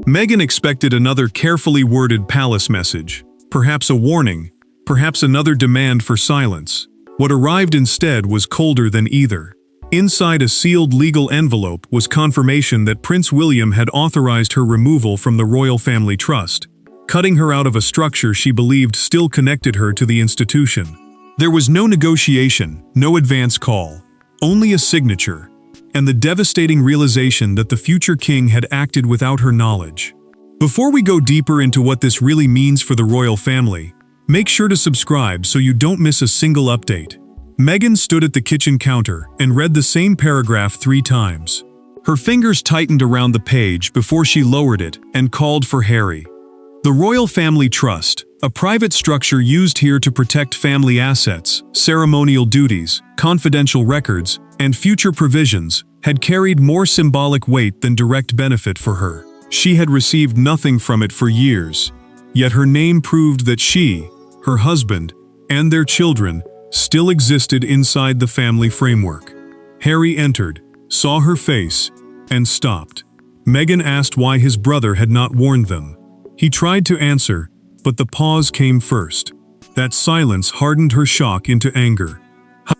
Meghan expected another carefully worded palace message, perhaps a warning, perhaps another demand for silence. What arrived instead was colder than either. Inside a sealed legal envelope was confirmation that Prince William had authorized her removal from the royal family trust, cutting her out of a structure she believed still connected her to the institution. There was no negotiation, no advance call, only a signature, and the devastating realization that the future king had acted without her knowledge. Before we go deeper into what this really means for the royal family, make sure to subscribe so you don't miss a single update. Meghan stood at the kitchen counter and read the same paragraph 3 times. Her fingers tightened around the page before she lowered it and called for Harry. The Royal Family Trust, a private structure used here to protect family assets, ceremonial duties, confidential records, and future provisions, had carried more symbolic weight than direct benefit for her. She had received nothing from it for years, yet her name proved that she, her husband, and their children still existed inside the family framework. Harry entered, saw her face, and stopped. Meghan asked why his brother had not warned them. He tried to answer, but the pause came first. That silence hardened her shock into anger.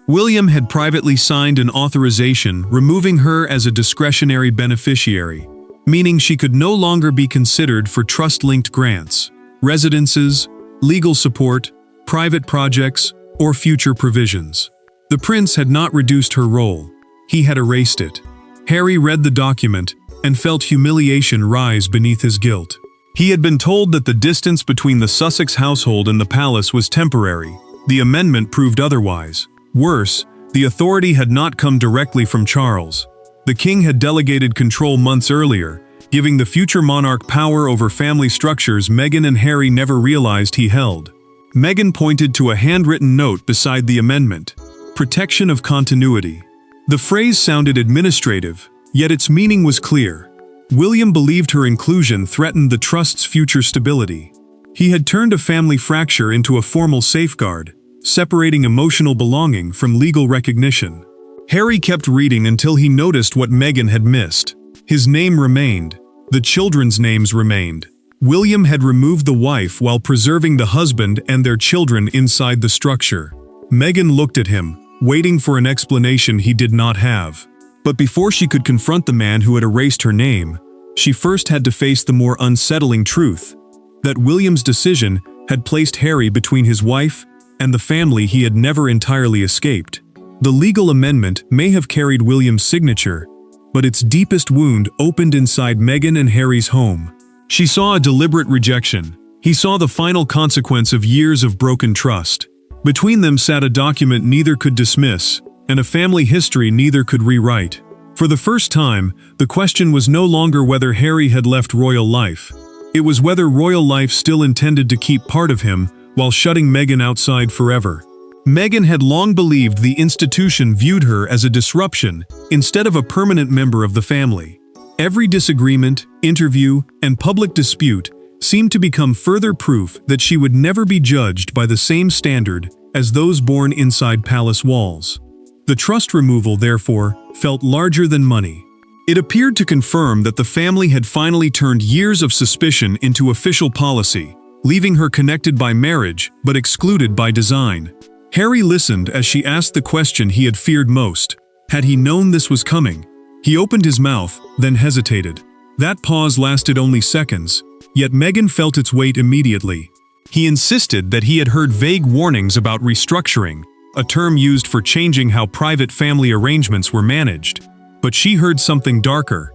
William had privately signed an authorization removing her as a discretionary beneficiary, meaning she could no longer be considered for trust-linked grants, residences, legal support, private projects, or future provisions. The prince had not reduced her role. He had erased it. Harry read the document and felt humiliation rise beneath his guilt. He had been told that the distance between the Sussex household and the palace was temporary. The amendment proved otherwise. Worse, the authority had not come directly from Charles. The king had delegated control months earlier, giving the future monarch power over family structures Meghan and Harry never realized he held. Meghan pointed to a handwritten note beside the amendment: protection of continuity. The phrase sounded administrative, yet its meaning was clear. William believed her inclusion threatened the trust's future stability. He had turned a family fracture into a formal safeguard, separating emotional belonging from legal recognition. Harry kept reading until he noticed what Meghan had missed. His name remained. The children's names remained. William had removed the wife while preserving the husband and their children inside the structure. Meghan looked at him, waiting for an explanation he did not have. But before she could confront the man who had erased her name, she first had to face the more unsettling truth: that William's decision had placed Harry between his wife and the family he had never entirely escaped. The legal amendment may have carried William's signature, but its deepest wound opened inside Meghan and Harry's home. She saw a deliberate rejection. He saw the final consequence of years of broken trust. Between them sat a document neither could dismiss, and a family history neither could rewrite. For the first time, the question was no longer whether Harry had left royal life. It was whether royal life still intended to keep part of him while shutting Meghan outside forever. Meghan had long believed the institution viewed her as a disruption instead of a permanent member of the family. Every disagreement, interview, and public dispute seemed to become further proof that she would never be judged by the same standard as those born inside palace walls. The trust removal, therefore, felt larger than money. It appeared to confirm that the family had finally turned years of suspicion into official policy, leaving her connected by marriage but excluded by design. Harry listened as she asked the question he had feared most. Had he known this was coming? He opened his mouth, then hesitated. That pause lasted only seconds, yet Meghan felt its weight immediately. He insisted that he had heard vague warnings about restructuring, a term used for changing how private family arrangements were managed. But she heard something darker.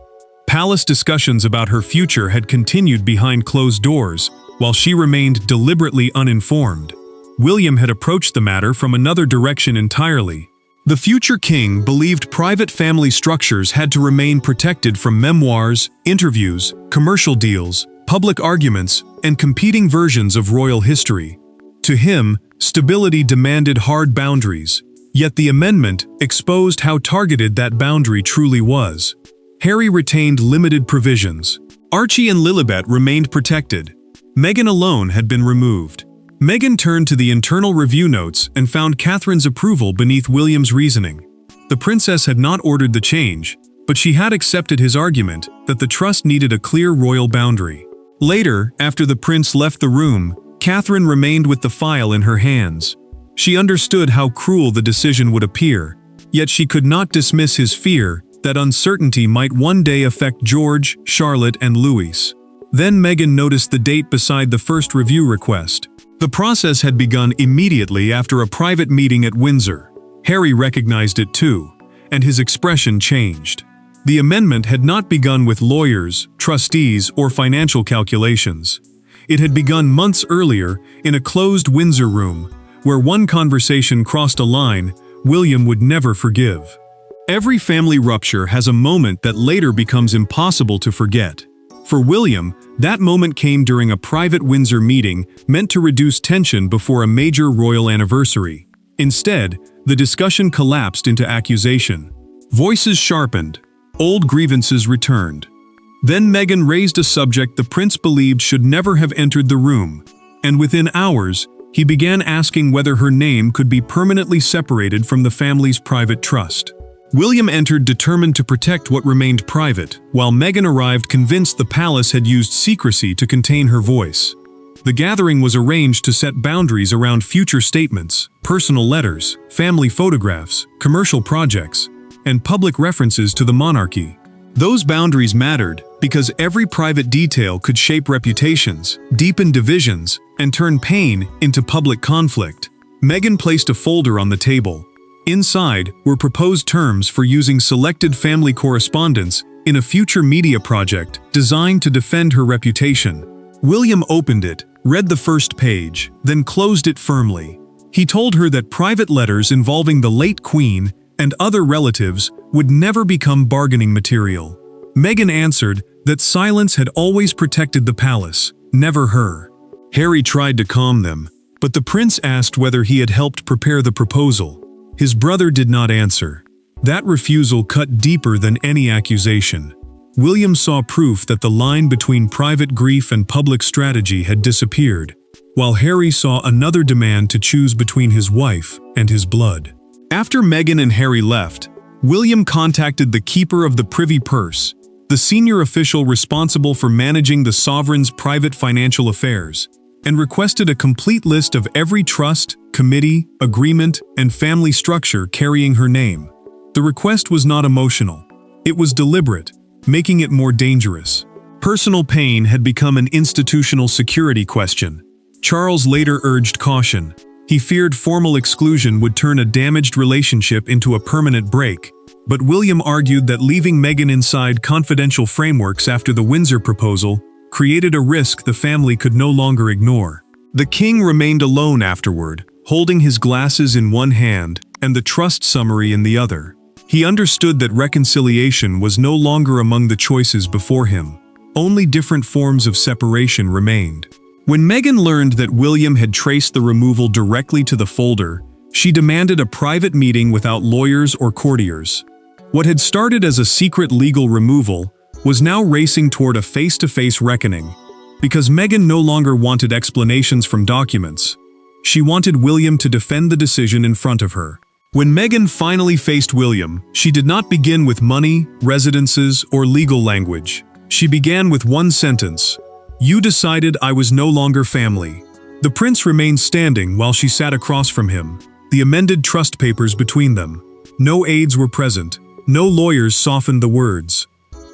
Palace discussions about her future had continued behind closed doors, while she remained deliberately uninformed. William had approached the matter from another direction entirely. The future king believed private family structures had to remain protected from memoirs, interviews, commercial deals, public arguments, and competing versions of royal history. To him, stability demanded hard boundaries, yet the amendment exposed how targeted that boundary truly was. Harry retained limited provisions. Archie and Lilibet remained protected. Meghan alone had been removed. Meghan turned to the internal review notes and found Catherine's approval beneath William's reasoning. The princess had not ordered the change, but she had accepted his argument that the trust needed a clear royal boundary. Later, after the prince left the room, Catherine remained with the file in her hands. She understood how cruel the decision would appear, yet she could not dismiss his fear that uncertainty might one day affect George, Charlotte, and Louis. Then Meghan noticed the date beside the first review request. The process had begun immediately after a private meeting at Windsor. Harry recognized it too, and his expression changed. The amendment had not begun with lawyers, trustees, or financial calculations. It had begun months earlier in a closed Windsor room, where one conversation crossed a line William would never forgive. Every family rupture has a moment that later becomes impossible to forget. For William, that moment came during a private Windsor meeting meant to reduce tension before a major royal anniversary. Instead, the discussion collapsed into accusation. Voices sharpened. Old grievances returned. Then Meghan raised a subject the prince believed should never have entered the room, and within hours, he began asking whether her name could be permanently separated from the family's private trust. William entered determined to protect what remained private, while Meghan arrived convinced the palace had used secrecy to contain her voice. The gathering was arranged to set boundaries around future statements, personal letters, family photographs, commercial projects, and public references to the monarchy. Those boundaries mattered because every private detail could shape reputations, deepen divisions, and turn pain into public conflict. Meghan placed a folder on the table. Inside were proposed terms for using selected family correspondence in a future media project designed to defend her reputation. William opened it, read the first page, then closed it firmly. He told her that private letters involving the late Queen and other relatives would never become bargaining material. Meghan answered that silence had always protected the palace, never her. Harry tried to calm them, but the prince asked whether he had helped prepare the proposal. His brother did not answer. That refusal cut deeper than any accusation. William saw proof that the line between private grief and public strategy had disappeared, while Harry saw another demand to choose between his wife and his blood. After Meghan and Harry left, William contacted the keeper of the privy purse, the senior official responsible for managing the sovereign's private financial affairs, and requested a complete list of every trust, committee, agreement, and family structure carrying her name. The request was not emotional. It was deliberate, making it more dangerous. Personal pain had become an institutional security question. Charles later urged caution. He feared formal exclusion would turn a damaged relationship into a permanent break, but William argued that leaving Meghan inside confidential frameworks after the Windsor proposal created a risk the family could no longer ignore. The king remained alone afterward, holding his glasses in one hand and the trust summary in the other. He understood that reconciliation was no longer among the choices before him. Only different forms of separation remained. When Meghan learned that William had traced the removal directly to the folder, she demanded a private meeting without lawyers or courtiers. What had started as a secret legal removal was now racing toward a face-to-face reckoning, because Meghan no longer wanted explanations from documents. She wanted William to defend the decision in front of her. When Meghan finally faced William, she did not begin with money, residences, or legal language. She began with one sentence: "You decided I was no longer family." The prince remained standing while she sat across from him, the amended trust papers between them. No aides were present. No lawyers softened the words.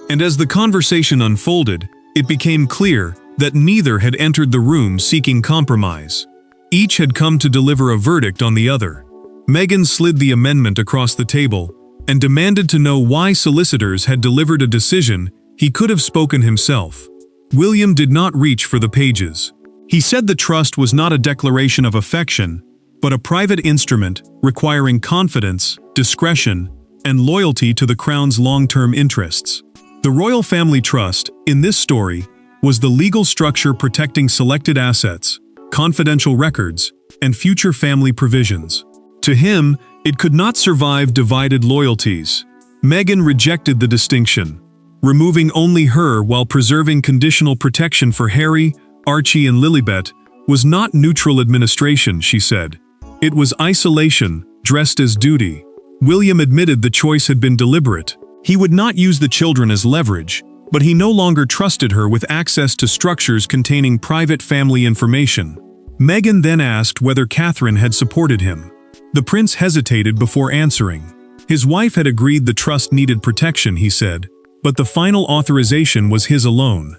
And as the conversation unfolded, it became clear that neither had entered the room seeking compromise. Each had come to deliver a verdict on the other. Meghan slid the amendment across the table and demanded to know why solicitors had delivered a decision he could have spoken himself. William did not reach for the pages. He said the trust was not a declaration of affection, but a private instrument requiring confidence, discretion, and loyalty to the crown's long-term interests. The royal family trust, in this story, was the legal structure protecting selected assets, confidential records, and future family provisions. To him, it could not survive divided loyalties. Meghan rejected the distinction, removing only her while preserving conditional protection for Harry, Archie, and Lilibet was not neutral administration, she said. It was isolation, dressed as duty. William admitted the choice had been deliberate. He would not use the children as leverage, but he no longer trusted her with access to structures containing private family information. Meghan then asked whether Catherine had supported him. The prince hesitated before answering. His wife had agreed the trust needed protection, he said, but the final authorization was his alone.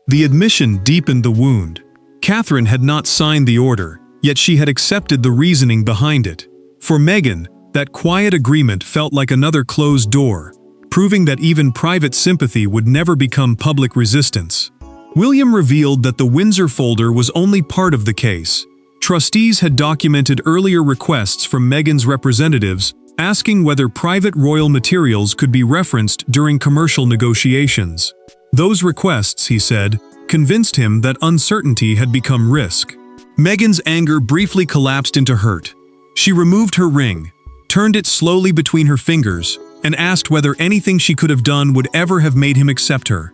The admission deepened the wound. Catherine had not signed the order, yet she had accepted the reasoning behind it. For Meghan, that quiet agreement felt like another closed door, proving that even private sympathy would never become public resistance. William revealed that the Windsor folder was only part of the case. Trustees had documented earlier requests from Meghan's representatives asking whether private royal materials could be referenced during commercial negotiations. Those requests, he said, convinced him that uncertainty had become risk. Meghan's anger briefly collapsed into hurt. She removed her ring, turned it slowly between her fingers, and asked whether anything she could have done would ever have made him accept her.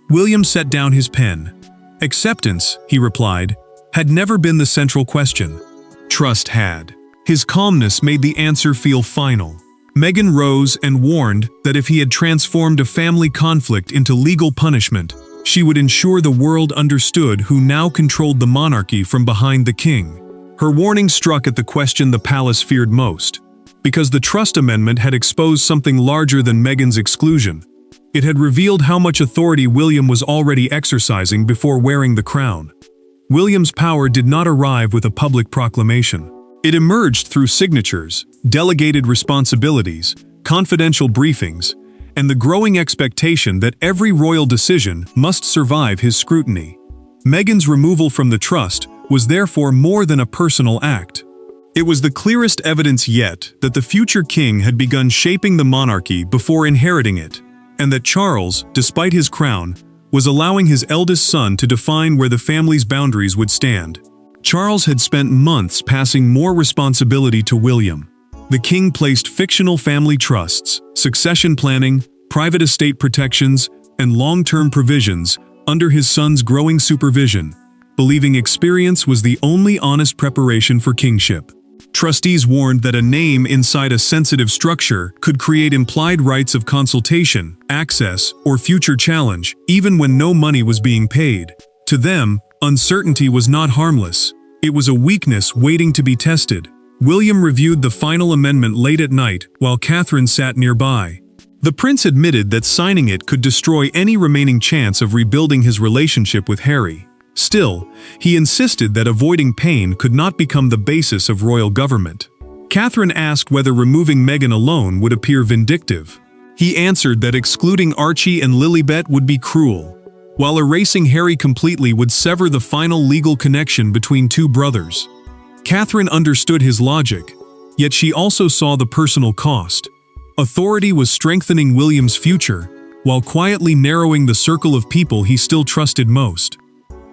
William set down his pen. Acceptance, he replied, had never been the central question. Trust had. His calmness made the answer feel final. Meghan rose and warned that if he had transformed a family conflict into legal punishment, she would ensure the world understood who now controlled the monarchy from behind the king. Her warning struck at the question the palace feared most, because the trust amendment had exposed something larger than Meghan's exclusion. It had revealed how much authority William was already exercising before wearing the crown. William's power did not arrive with a public proclamation. It emerged through signatures, delegated responsibilities, confidential briefings, and the growing expectation that every royal decision must survive his scrutiny. Meghan's removal from the trust was therefore more than a personal act. It was the clearest evidence yet that the future king had begun shaping the monarchy before inheriting it, and that Charles, despite his crown, was allowing his eldest son to define where the family's boundaries would stand. Charles had spent months passing more responsibility to William. The king placed fictional family trusts, succession planning, private estate protections, and long-term provisions under his son's growing supervision, believing experience was the only honest preparation for kingship. Trustees warned that a name inside a sensitive structure could create implied rights of consultation, access, or future challenge, even when no money was being paid. To them, uncertainty was not harmless. It was a weakness waiting to be tested. William reviewed the final amendment late at night while Catherine sat nearby. The prince admitted that signing it could destroy any remaining chance of rebuilding his relationship with Harry. Still, he insisted that avoiding pain could not become the basis of royal government. Catherine asked whether removing Meghan alone would appear vindictive. He answered that excluding Archie and Lilibet would be cruel, while erasing Harry completely would sever the final legal connection between two brothers. Catherine understood his logic, yet she also saw the personal cost. Authority was strengthening William's future, while quietly narrowing the circle of people he still trusted most.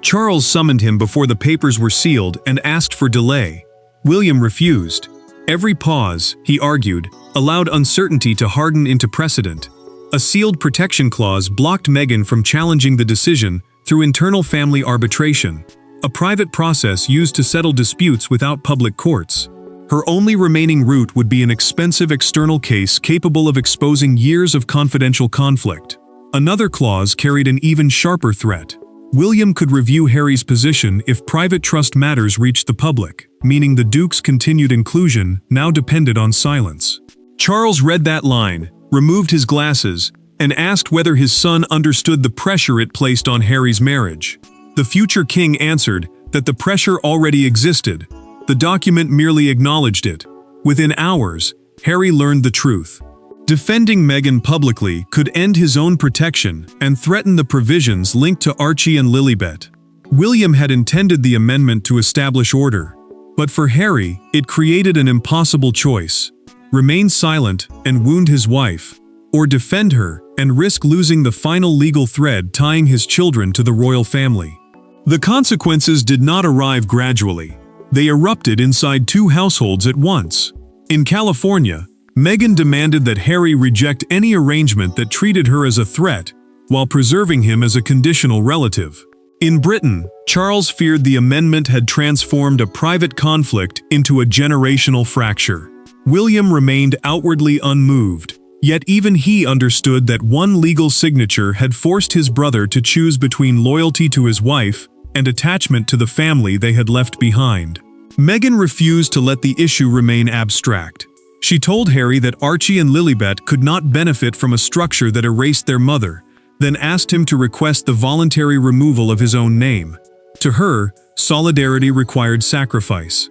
Charles summoned him before the papers were sealed and asked for delay. William refused. Every pause, he argued, allowed uncertainty to harden into precedent. A sealed protection clause blocked Meghan from challenging the decision through internal family arbitration, a private process used to settle disputes without public courts. Her only remaining route would be an expensive external case capable of exposing years of confidential conflict. Another clause carried an even sharper threat. William could review Harry's position if private trust matters reached the public, meaning the Duke's continued inclusion now depended on silence. Charles read that line, removed his glasses, and asked whether his son understood the pressure it placed on Harry's marriage. The future king answered that the pressure already existed. The document merely acknowledged it. Within hours, Harry learned the truth. Defending Meghan publicly could end his own protection and threaten the provisions linked to Archie and Lilibet. William had intended the amendment to establish order, but for Harry, it created an impossible choice: remain silent and wound his wife, or defend her and risk losing the final legal thread tying his children to the royal family. The consequences did not arrive gradually. They erupted inside two households at once. In California, Meghan demanded that Harry reject any arrangement that treated her as a threat, while preserving him as a conditional relative. In Britain, Charles feared the amendment had transformed a private conflict into a generational fracture. William remained outwardly unmoved, Yet even he understood that one legal signature had forced his brother to choose between loyalty to his wife and attachment to the family they had left behind. Meghan refused to let the issue remain abstract. She told Harry that Archie and Lilibet could not benefit from a structure that erased their mother, then asked him to request the voluntary removal of his own name. To her, solidarity required sacrifice.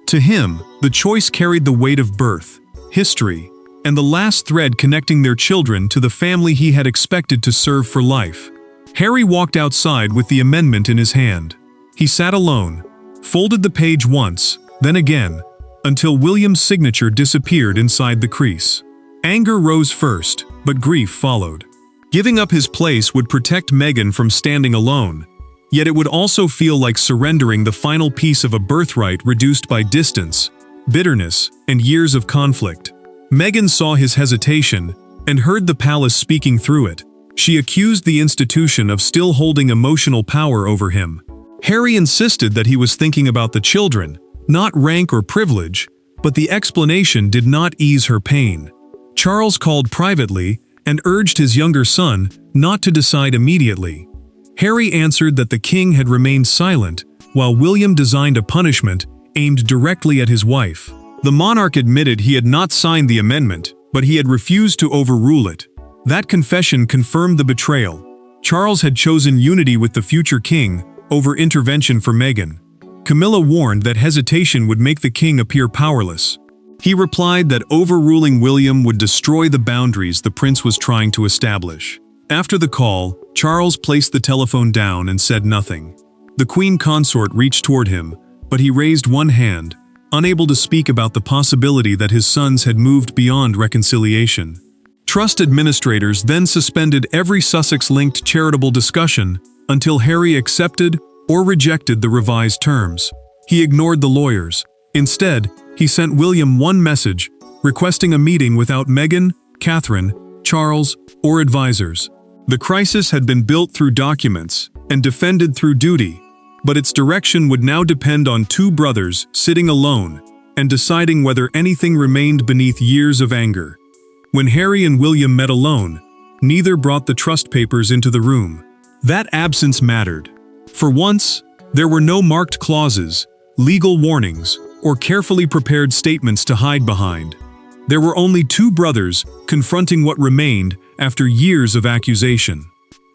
To him, the choice carried the weight of birth, history, and the last thread connecting their children to the family he had expected to serve for life. Harry walked outside with the amendment in his hand. He sat alone, folded the page once, then again, until William's signature disappeared inside the crease. Anger rose first, but grief followed. Giving up his place would protect Meghan from standing alone, yet it would also feel like surrendering the final piece of a birthright reduced by distance, bitterness, and years of conflict. Meghan saw his hesitation and heard the palace speaking through it. She accused the institution of still holding emotional power over him. Harry insisted that he was thinking about the children, not rank or privilege, but the explanation did not ease her pain. Charles called privately and urged his younger son not to decide immediately. Harry answered that the king had remained silent, while William designed a punishment aimed directly at his wife. The monarch admitted he had not signed the amendment, but he had refused to overrule it. That confession confirmed the betrayal. Charles had chosen unity with the future king over intervention for Meghan. Camilla warned that hesitation would make the king appear powerless. He replied that overruling William would destroy the boundaries the prince was trying to establish. After the call, Charles placed the telephone down and said nothing. The queen consort reached toward him, but he raised one hand, unable to speak about the possibility that his sons had moved beyond reconciliation. Trust administrators then suspended every Sussex-linked charitable discussion until Harry accepted or rejected the revised terms. He ignored the lawyers. Instead, he sent William one message, requesting a meeting without Meghan, Catherine, Charles, or advisors. The crisis had been built through documents and defended through duty, but its direction would now depend on two brothers sitting alone and deciding whether anything remained beneath years of anger. When Harry and William met alone, neither brought the trust papers into the room. That absence mattered. For once, there were no marked clauses, legal warnings, or carefully prepared statements to hide behind. There were only two brothers confronting what remained after years of accusation.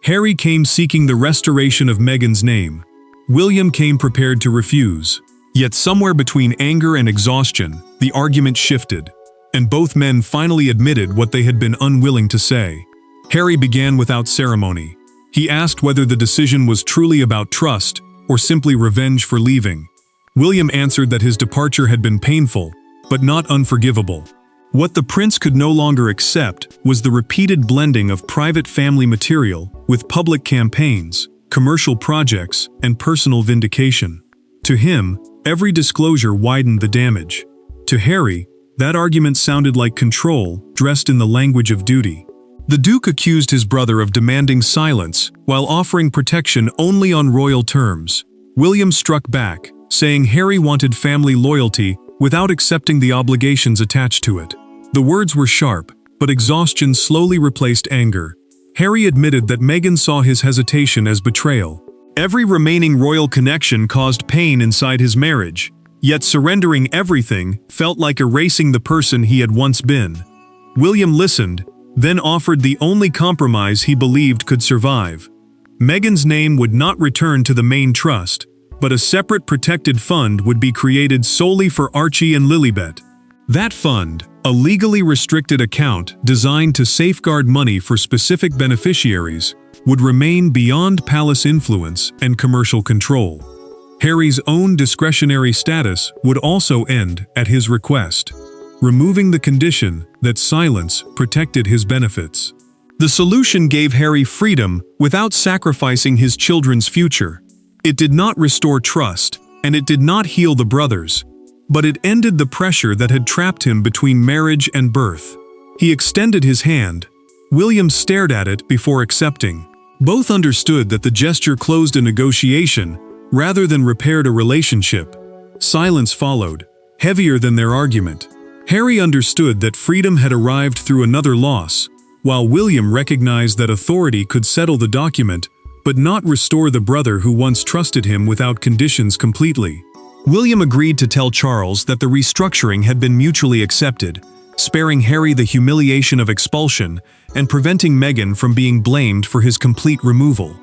Harry came seeking the restoration of Meghan's name. William came prepared to refuse. Yet somewhere between anger and exhaustion, the argument shifted, and both men finally admitted what they had been unwilling to say. Harry began without ceremony. He asked whether the decision was truly about trust or simply revenge for leaving. William answered that his departure had been painful, but not unforgivable. What the prince could no longer accept was the repeated blending of private family material with public campaigns, commercial projects, and personal vindication. To him, every disclosure widened the damage. To Harry, that argument sounded like control dressed in the language of duty. The Duke accused his brother of demanding silence while offering protection only on royal terms. William struck back, saying Harry wanted family loyalty without accepting the obligations attached to it. The words were sharp, but exhaustion slowly replaced anger. Harry admitted that Meghan saw his hesitation as betrayal. Every remaining royal connection caused pain inside his marriage, yet surrendering everything felt like erasing the person he had once been. William listened, then offered the only compromise he believed could survive. Meghan's name would not return to the main trust, but a separate protected fund would be created solely for Archie and Lilibet. That fund, a legally restricted account designed to safeguard money for specific beneficiaries, would remain beyond palace influence and commercial control. Harry's own discretionary status would also end at his request, removing the condition that silence protected his benefits. The solution gave Harry freedom without sacrificing his children's future. It did not restore trust, and it did not heal the brothers, but it ended the pressure that had trapped him between marriage and birth. He extended his hand. William stared at it before accepting. Both understood that the gesture closed a negotiation rather than repaired a relationship. Silence followed, heavier than their argument. Harry understood that freedom had arrived through another loss, while William recognized that authority could settle the document, but not restore the brother who once trusted him without conditions completely. William agreed to tell Charles that the restructuring had been mutually accepted, sparing Harry the humiliation of expulsion and preventing Meghan from being blamed for his complete removal.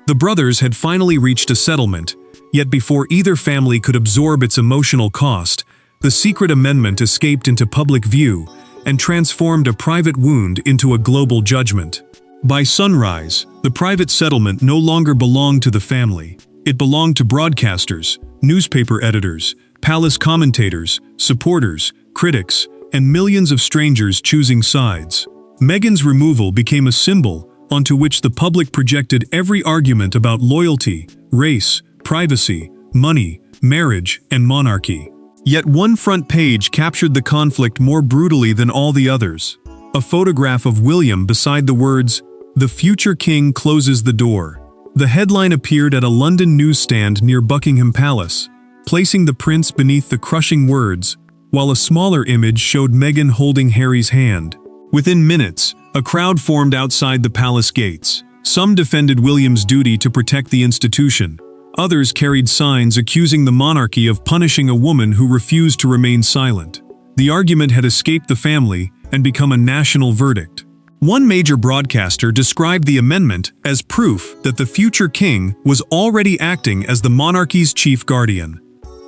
The brothers had finally reached a settlement, yet before either family could absorb its emotional cost, the secret amendment escaped into public view and transformed a private wound into a global judgment. By sunrise, the private settlement no longer belonged to the family. It belonged to broadcasters, newspaper editors, palace commentators, supporters, critics, and millions of strangers choosing sides. Meghan's removal became a symbol onto which the public projected every argument about loyalty, race, privacy, money, marriage, and monarchy. Yet one front page captured the conflict more brutally than all the others. A photograph of William beside the words, "The future king closes the door." The headline appeared at a London newsstand near Buckingham Palace, placing the prince beneath the crushing words, while a smaller image showed Meghan holding Harry's hand. Within minutes, a crowd formed outside the palace gates. Some defended William's duty to protect the institution. Others carried signs accusing the monarchy of punishing a woman who refused to remain silent. The argument had escaped the family and become a national verdict. One major broadcaster described the amendment as proof that the future king was already acting as the monarchy's chief guardian.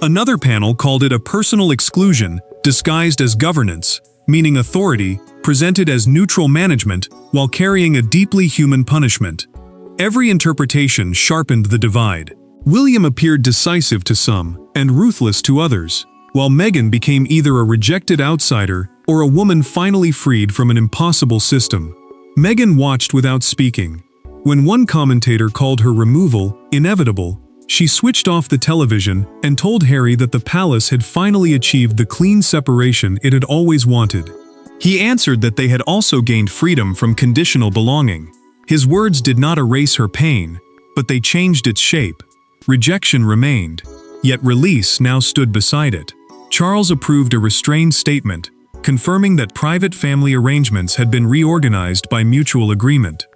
Another panel called it a personal exclusion disguised as governance, meaning authority presented as neutral management while carrying a deeply human punishment. Every interpretation sharpened the divide. William appeared decisive to some and ruthless to others, while Meghan became either a rejected outsider or a woman finally freed from an impossible system. Meghan watched without speaking. When one commentator called her removal inevitable, she switched off the television and told Harry that the palace had finally achieved the clean separation it had always wanted. He answered that they had also gained freedom from conditional belonging. His words did not erase her pain, but they changed its shape. Rejection remained, yet release now stood beside it. Charles approved a restrained statement, confirming that private family arrangements had been reorganized by mutual agreement.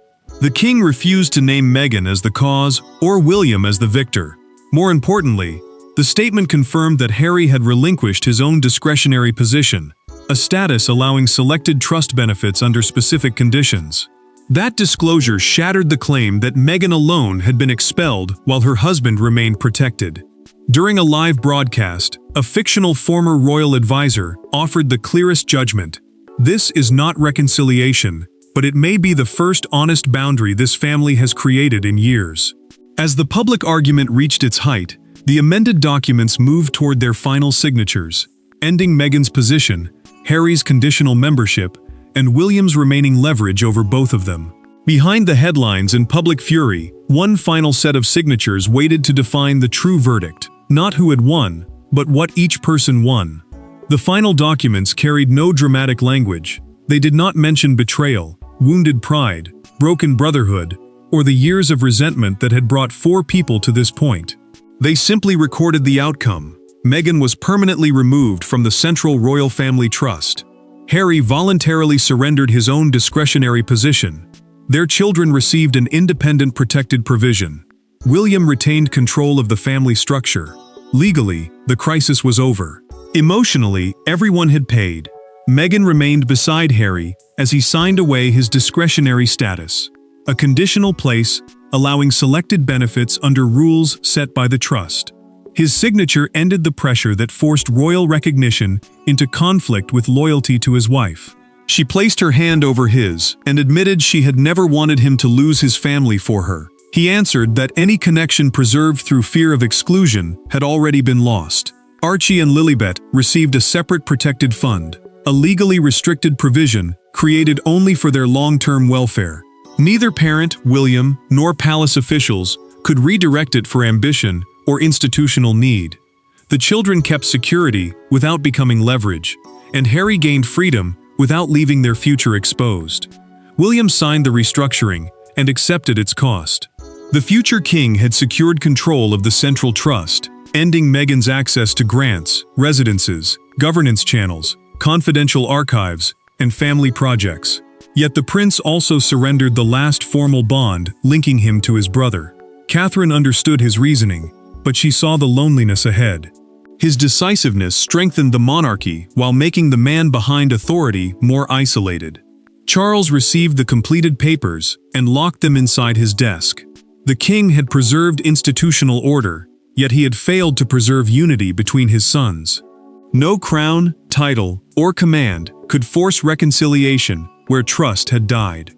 The king refused to name Meghan as the cause or William as the victor. More importantly, the statement confirmed that Harry had relinquished his own discretionary position, a status allowing selected trust benefits under specific conditions. That disclosure shattered the claim that Meghan alone had been expelled while her husband remained protected. During a live broadcast, a fictional former royal advisor offered the clearest judgment. This is not reconciliation, but it may be the first honest boundary this family has created in years. As the public argument reached its height, the amended documents moved toward their final signatures, ending Meghan's position, Harry's conditional membership, and William's remaining leverage over both of them. Behind the headlines and public fury, one final set of signatures waited to define the true verdict, not who had won, but what each person won. The final documents carried no dramatic language. They did not mention betrayal, wounded pride, broken brotherhood, or the years of resentment that had brought 4 people to this point. They simply recorded the outcome. Meghan was permanently removed from the central royal family trust. Harry voluntarily surrendered his own discretionary position. Their children received an independent protected provision. William retained control of the family structure. Legally, the crisis was over. Emotionally, everyone had paid. Meghan remained beside Harry as he signed away his discretionary status, a conditional place allowing selected benefits under rules set by the trust. His signature ended the pressure that forced royal recognition into conflict with loyalty to his wife. She placed her hand over his and admitted she had never wanted him to lose his family for her. He answered that any connection preserved through fear of exclusion had already been lost. Archie and Lilibet received a separate protected fund, a legally restricted provision created only for their long-term welfare. Neither parent, William, nor palace officials could redirect it for ambition or institutional need. The children kept security without becoming leverage, and Harry gained freedom without leaving their future exposed. William signed the restructuring and accepted its cost. The future king had secured control of the central trust, ending Meghan's access to grants, residences, governance channels, confidential archives, and family projects. Yet the prince also surrendered the last formal bond linking him to his brother. Catherine understood his reasoning, but she saw the loneliness ahead. His decisiveness strengthened the monarchy while making the man behind authority more isolated. Charles received the completed papers and locked them inside his desk. The king had preserved institutional order, yet he had failed to preserve unity between his sons. No crown, title, or command could force reconciliation where trust had died.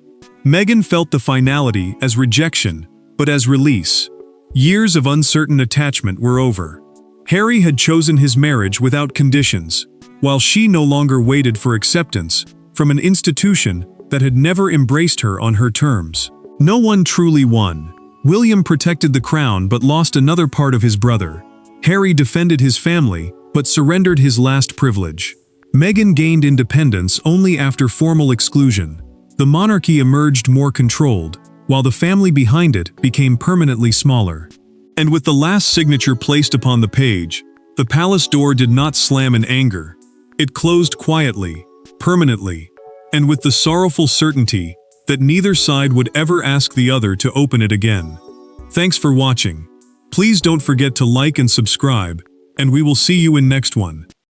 Meghan felt the finality as rejection, but as release. Years of uncertain attachment were over. Harry had chosen his marriage without conditions, while she no longer waited for acceptance from an institution that had never embraced her on her terms. No one truly won. William protected the crown but lost another part of his brother. Harry defended his family but surrendered his last privilege. Meghan gained independence only after formal exclusion. The monarchy emerged more controlled, while the family behind it became permanently smaller. And with the last signature placed upon the page, the palace door did not slam in anger. It closed quietly, permanently, and with the sorrowful certainty that neither side would ever ask the other to open it again. Thanks for watching. Please don't forget to like and subscribe, and we will see you in next one.